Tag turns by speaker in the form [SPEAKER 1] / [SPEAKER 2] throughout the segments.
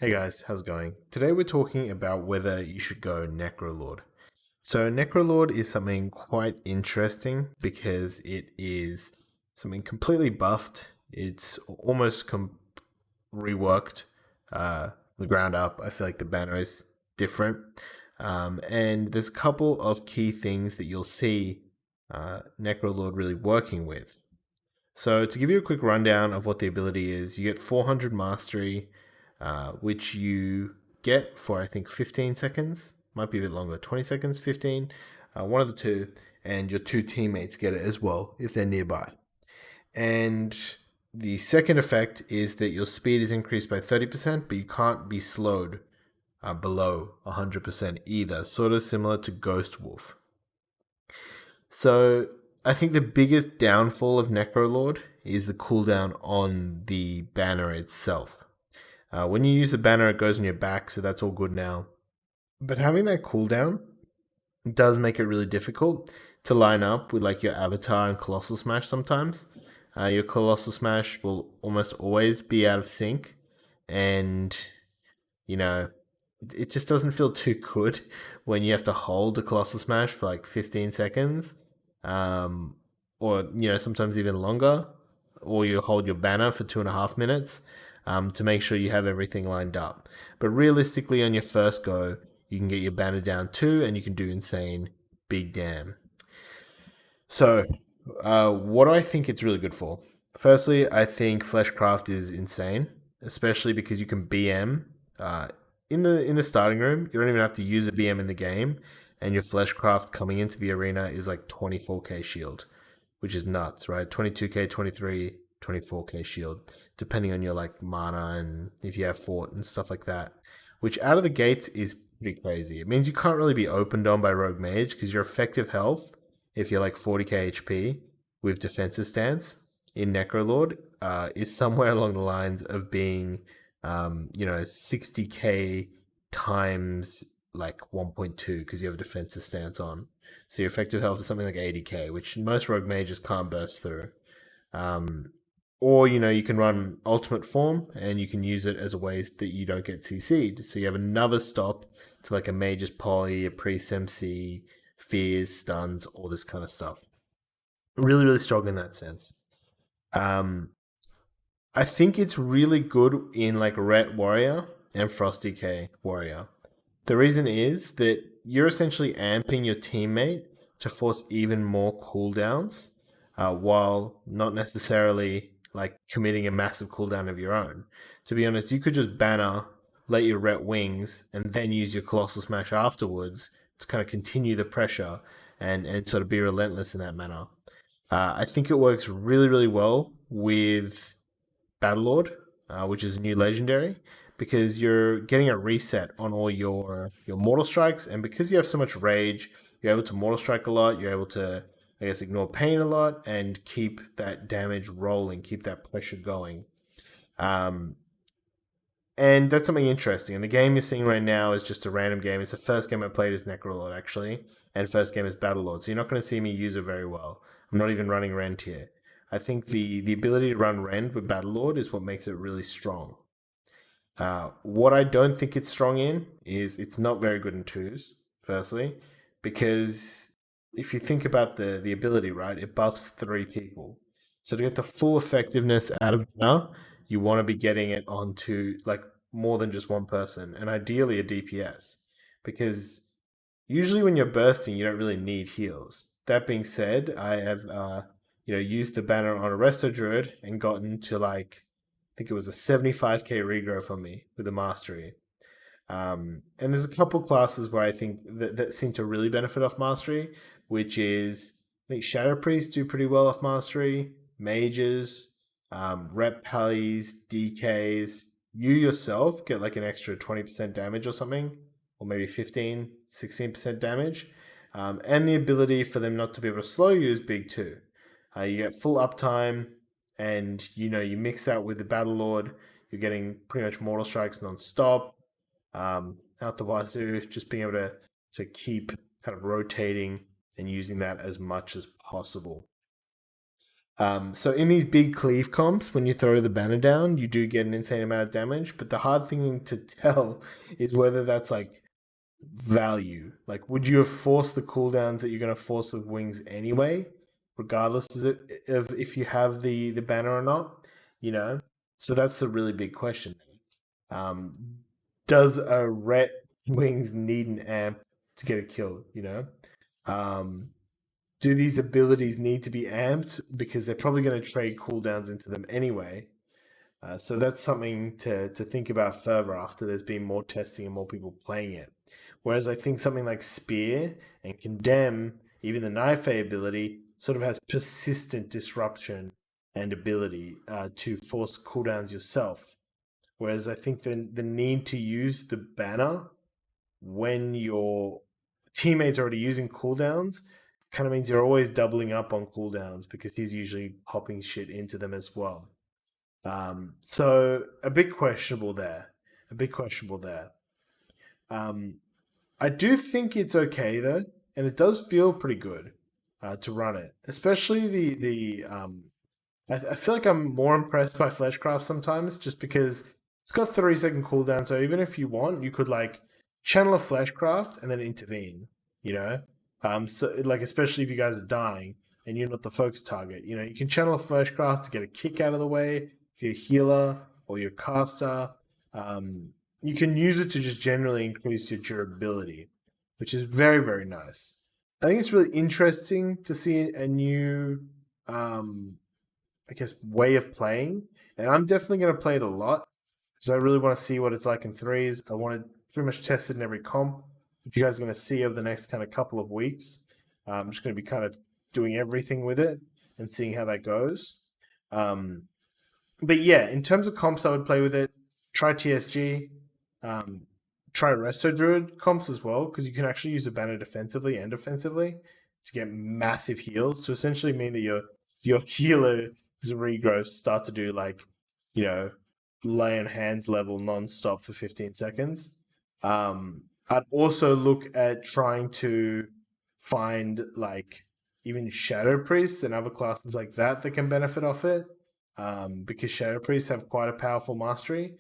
[SPEAKER 1] Hey guys, how's it going? Today we're talking about whether you should go Necrolord. So Necrolord is something quite interesting because it is something completely buffed. It's almost reworked, the ground up. I feel like the banner is different, and there's a couple of key things that you'll see Necrolord really working with. So, to give you a quick rundown of what the ability is, you get 400 mastery, which you get for I think 15 seconds. Might be a bit longer, 20 seconds, 15, one of the two, and your two teammates get it as well if they're nearby. And the second effect is that your speed is increased by 30%, but you can't be slowed below 100% either, sort of similar to Ghost Wolf. So I think the biggest downfall of Necrolord is the cooldown on the banner itself. When you use the banner, it goes on your back, so that's all good now. But having that cooldown does make it really difficult to line up with like your avatar and Colossal Smash sometimes. Your Colossal Smash will almost always be out of sync, and you know, it just doesn't feel too good when you have to hold a Colossal Smash for like 15 seconds, um, or sometimes even longer, or you hold your banner for 2.5 minutes to make sure you have everything lined up. But realistically, on your first go, you can get your banner down too, and you can do insane big damn. So, what do I think it's really good for? Firstly, I think Fleshcraft is insane, especially because you can BM in the starting room. You don't even have to use a BM in the game, and your Fleshcraft coming into the arena is like 24k shield, which is nuts, right? 22k, 23, 24k shield, depending on your like mana and if you have fort and stuff like that. Which out of the gates is pretty crazy. It means you can't really be opened on by Rogue Mage because your effective health, if you're like 40k HP with defensive stance in Necrolord, is somewhere along the lines of being, 60k times like 1.2 because you have a defensive stance on. So your effective health is something like 80k, which most rogue mages can't burst through. Um, or you can run ultimate form and you can use it as a way that you don't get CC'd. So you have another stop to like a mage's poly, a priest MC, fears, stuns, all this kind of stuff. Really, really strong in that sense. Um, I think it's really good in like Ret Warrior and Frosty K Warrior. The reason is that you're essentially amping your teammate to force even more cooldowns, while not necessarily like committing a massive cooldown of your own. To be honest, you could just banner, let your ret wings, and then use your colossal smash afterwards to kind of continue the pressure and sort of be relentless in that manner. I think it works really, really well with Battlelord, which is a new legendary, because you're getting a reset on all your mortal strikes, and because you have so much rage, you're able to mortal strike a lot. You're able to, I guess, ignore pain a lot and keep that damage rolling, keep that pressure going. Um, and that's something interesting. And the game you're seeing right now is just a random game. It's the first game I played as Necrolord, actually, and first game as Battlelord. So you're not going to see me use it very well. I'm not even running Rend here. I think the ability to run Rend with Battlelord is what makes it really strong. What I don't think it's strong in is it's not very good in twos, firstly, because if you think about the ability, right, it buffs three people. So to get the full effectiveness out of now, you want to be getting it onto like more than just one person, and ideally a DPS, because usually when you're bursting, you don't really need heals. That being said, I have used the banner on a Resto Druid and gotten to like I think it was a 75k regrowth on me with the mastery. And there's a couple classes where I think that seem to really benefit off mastery, which is I think Shadow Priests do pretty well off mastery, mages, rep pallies, DKs. You yourself get like an extra 20% damage or something, or maybe 15, 16% damage. And the ability for them not to be able to slow you is big too. You get full uptime, and you mix that with the Battle Lord, you're getting pretty much mortal strikes non-stop, out the wazoo, just being able to keep kind of rotating and using that as much as possible. So in these big cleave comps, when you throw the banner down, you do get an insane amount of damage. But the hard thing to tell is whether that's like value. Like, would you have forced the cooldowns that you're going to force with wings anyway, regardless of if you have the banner or not? You know, so that's the really big question. Um, does a ret wings need an amp to get a kill? You know, um, do these abilities need to be amped because they're probably going to trade cooldowns into them anyway? So that's something to think about further after there's been more testing and more people playing it. Whereas I think something like Spear and Condemn, even the Knife ability, sort of has persistent disruption and ability to force cooldowns yourself. Whereas I think the need to use the banner when your teammates are already using cooldowns kind of means you're always doubling up on cooldowns because he's usually popping shit into them as well. So a bit questionable there. A bit questionable there. Um, I do think it's okay though, and it does feel pretty good to run it, especially the. I feel like I'm more impressed by Fleshcraft sometimes, just because it's got 3 second cooldown. So even if you want, you could like channel a Fleshcraft and then intervene. You know, so like especially if you guys are dying and you're not the focus target, you know, you can channel a Fleshcraft to get a kick out of the way if you're a healer or you're a caster. Um, you can use it to just generally increase your durability, which is very, very nice. I think it's really interesting to see a new, I guess, way of playing. And I'm definitely going to play it a lot because I really want to see what it's like in threes. I want to pretty much test it in every comp, which you guys are going to see over the next kind of couple of weeks. I'm just going to be kind of doing everything with it and seeing how that goes. But yeah, in terms of comps, I would play with it. Try TSG. Um, try Resto Druid comps as well, because you can actually use the banner defensively and offensively to get massive heals to essentially mean that your healer's regrowths start to do like, you know, lay on hands level non-stop for 15 seconds. I'd also look at trying to find like even Shadow Priests and other classes like that that can benefit off it, because Shadow Priests have quite a powerful mastery.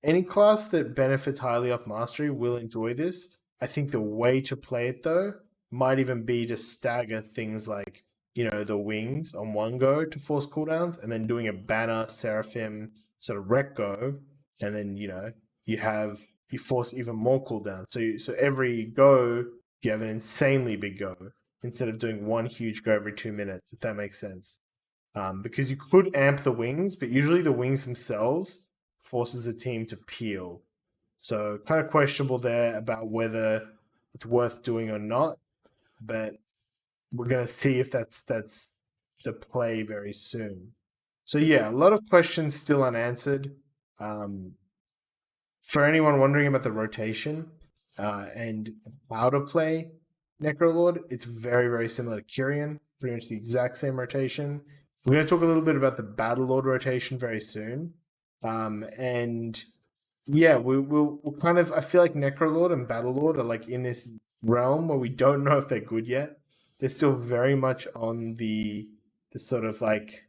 [SPEAKER 1] Any class that benefits highly off mastery will enjoy this. I think the way to play it though might even be to stagger things like, you know, the wings on one go to force cooldowns, and then doing a banner, seraphim, sort of rec go, and then you force even more cooldowns. So every go you have an insanely big go instead of doing one huge go every 2 minutes, if that makes sense. Because you could amp the wings, but usually the wings themselves forces the team to peel. So kind of questionable there about whether it's worth doing or not. But we're gonna see if that's the play very soon. So yeah, a lot of questions still unanswered. Um, for anyone wondering about the rotation and how to play Necrolord, it's very, very similar to Kyrian, pretty much the exact same rotation. We're going to talk a little bit about the Battle Lord rotation very soon. And yeah, we'll kind of, I feel like Necrolord and Battle Lord are like in this realm where we don't know if they're good yet. They're still very much on the sort of like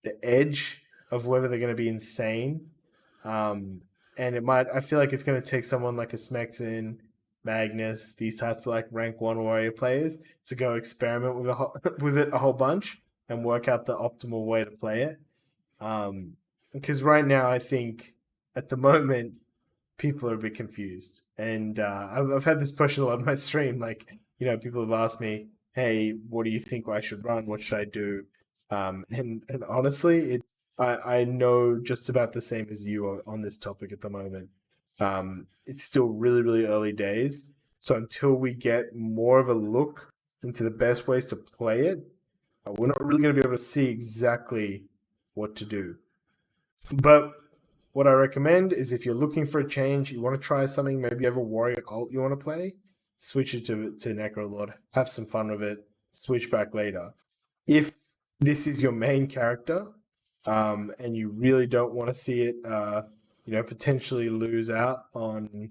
[SPEAKER 1] the edge of whether they're going to be insane. Um, and I feel like it's going to take someone like a Smexin, Magnus, these types of like rank 1 warrior players to go experiment with with it a whole bunch and work out the optimal way to play it. Because right now, I think at the moment, people are a bit confused. And I've had this question a lot on my stream. Like, you know, people have asked me, hey, what do you think I should run? What should I do? And honestly, I know just about the same as you on this topic at the moment. It's still really, really early days. So until we get more of a look into the best ways to play it, we're not really going to be able to see exactly what to do. But what I recommend is if you're looking for a change, you want to try something, maybe you have a warrior cult you want to play, switch it to Necrolord, have some fun with it, switch back later. If this is your main character, and you really don't want to see it, potentially lose out on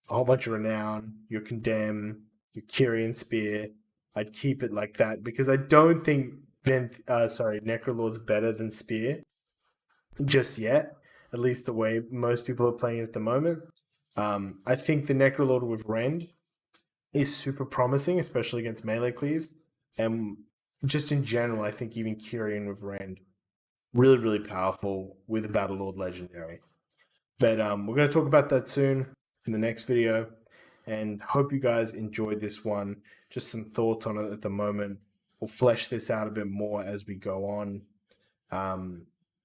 [SPEAKER 1] a whole bunch of renown, your Condemn, your Kyrian Spear, I'd keep it like that because I don't think Necrolord's better than Spear just yet. At least the way most people are playing it at the moment. I think the Necrolord with Rend is super promising, especially against melee cleaves. And just in general, I think even Kyrian with Rend, really, really powerful with a Battlelord Legendary. But we're going to talk about that soon in the next video. And hope you guys enjoyed this one. Just some thoughts on it at the moment. We'll flesh this out a bit more as we go on.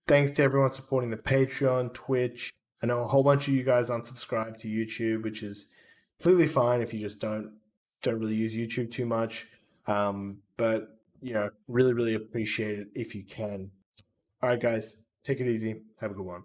[SPEAKER 1] Thanks to everyone supporting the Patreon, Twitch. I know a whole bunch of you guys unsubscribe to YouTube, which is completely fine if you just don't really use YouTube too much. But really, really appreciate it if you can. All right, guys, take it easy. Have a good one.